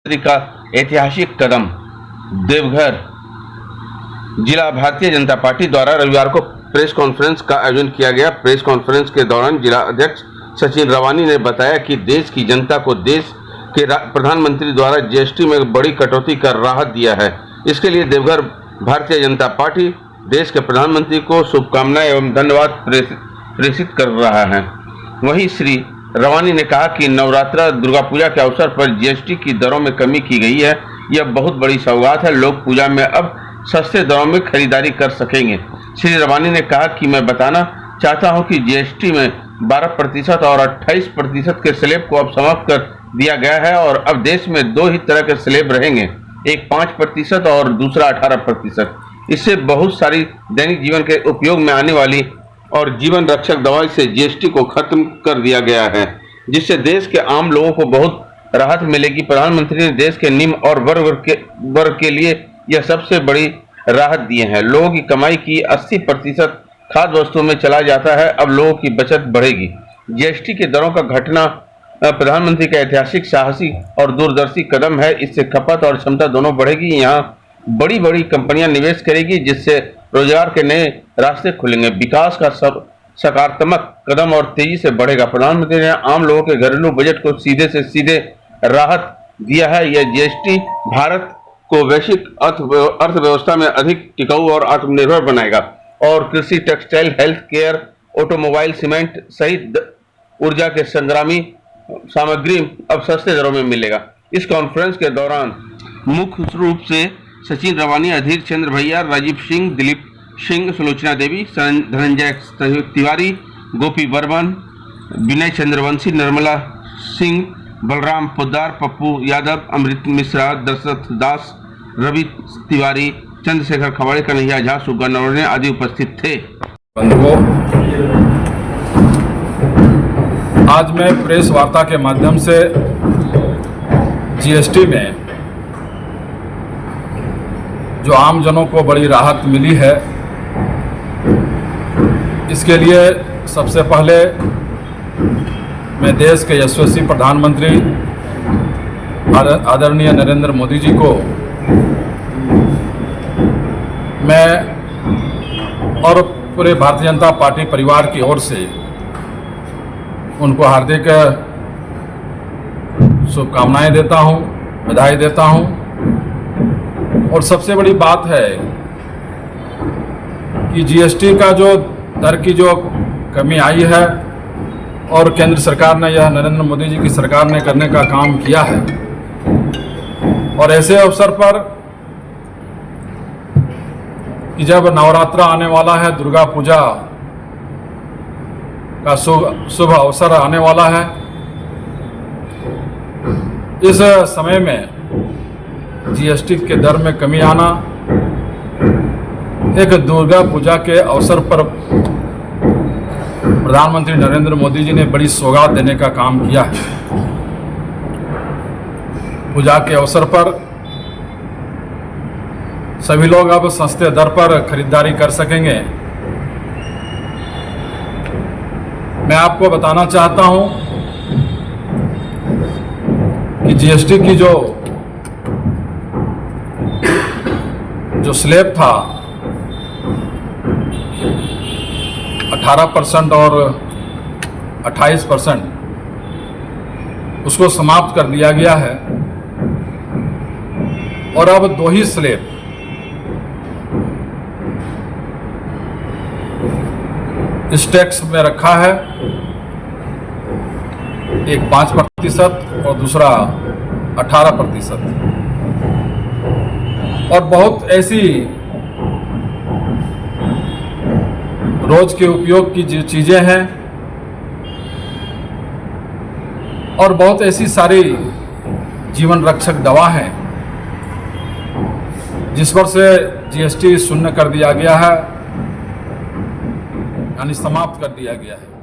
का ऐतिहासिक कदम। देवघर जिला भारतीय जनता पार्टी द्वारा रविवार को प्रेस कॉन्फ्रेंस का आयोजन किया गया। प्रेस कॉन्फ्रेंस के दौरान जिला अध्यक्ष सचिन रवानी ने बताया कि देश की जनता को देश के प्रधानमंत्री द्वारा जीएसटी में बड़ी कटौती कर राहत दिया है। इसके लिए देवघर भारतीय जनता पार्टी देश के प्रधानमंत्री को शुभकामनाएं एवं धन्यवाद प्रेषित कर रहा है। वहीं श्री रवानी ने कहा कि नवरात्र दुर्गा पूजा के अवसर पर जीएसटी की दरों में कमी की गई है। यह बहुत बड़ी सौगात है। लोग पूजा में अब सस्ते दरों में खरीदारी कर सकेंगे। श्री रवानी ने कहा कि मैं बताना चाहता हूं कि जीएसटी में 12% और 28% के स्लैब को अब समाप्त कर दिया गया है और अब देश में दो ही तरह के स्लैब रहेंगे, एक 5% और दूसरा 18%। इससे बहुत सारी दैनिक जीवन के उपयोग में आने वाली और जीवन रक्षक दवाई से जीएसटी को खत्म कर दिया गया है, जिससे देश के आम लोगों को बहुत राहत मिलेगी। प्रधानमंत्री ने देश के निम्न और वर्ग के लिए यह सबसे बड़ी राहत दिए हैं। लोगों की कमाई की 80% खाद्य वस्तुओं में चला जाता है। अब लोगों की बचत बढ़ेगी। जीएसटी की दरों का घटना प्रधानमंत्री का ऐतिहासिक, साहसी और दूरदर्शी कदम है। इससे खपत और क्षमता दोनों बढ़ेगी। यहाँ बड़ी बड़ी कंपनियां निवेश करेगी, जिससे रोजगार के नए रास्ते खुलेंगे। विकास का सकारात्मक कदम और तेजी से बढ़ेगा। प्रधानमंत्री ने आम लोगों के घरेलू बजट को सीधे से सीधे राहत दिया है। यह जीएसटी भारत को वैश्विक अर्थव्यवस्था में अधिक टिकाऊ और आत्मनिर्भर बनाएगा और कृषि, textile, health care, automobile, cement सहित ऊर्जा के संग्रामी सामग्री अब सस्ते दरों में मिलेगा। इस कॉन्फ्रेंस के दौरान मुख्य रूप से सचिन रवानी, अधीर चंद्र भैया, राजीव सिंह, दिलीप सिंह, सुलोचना देवी, धनंजय तिवारी, गोपी बर्मन, विनय चंद्रवंशी, निर्मला सिंह, बलराम पोद्दार, पप्पू यादव, अमृत मिश्रा, दशरथ दास, रवि तिवारी, चंद्रशेखर खवाड़े, कन्हैया झा, सुग्गा नवरने आदि उपस्थित थे। आज मैं प्रेस वार्ता के माध्यम से जीएसटी में जो आम जनों को बड़ी राहत मिली है, इसके लिए सबसे पहले मैं देश के यशस्वी प्रधानमंत्री आदरणीय नरेंद्र मोदी जी को मैं और पूरे भारतीय जनता पार्टी परिवार की ओर से उनको हार्दिक शुभकामनाएं देता हूं, बधाई देता हूं। और सबसे बड़ी बात है कि जीएसटी का जो दर की जो कमी आई है और केंद्र सरकार ने, यह नरेंद्र मोदी जी की सरकार ने करने का काम किया है। और ऐसे अवसर पर कि जब नवरात्र आने वाला है, दुर्गा पूजा का शुभ अवसर आने वाला है, इस समय में जीएसटी के दर में कमी आना एक दुर्गा पूजा के अवसर पर प्रधानमंत्री नरेंद्र मोदी जी ने बड़ी सौगात देने का काम किया है। पूजा के अवसर पर सभी लोग अब सस्ते दर पर खरीदारी कर सकेंगे। मैं आपको बताना चाहता हूं कि जीएसटी की जो स्लैब था 18% और 28%, उसको समाप्त कर दिया गया है और अब दो ही स्लैब इस टैक्स में रखा है, एक 5% और दूसरा 18%। और बहुत ऐसी रोज के उपयोग की जो चीजें हैं और बहुत ऐसी सारी जीवन रक्षक दवा हैं जिस पर से जीएसटी शून्य कर दिया गया है, यानी समाप्त कर दिया गया है।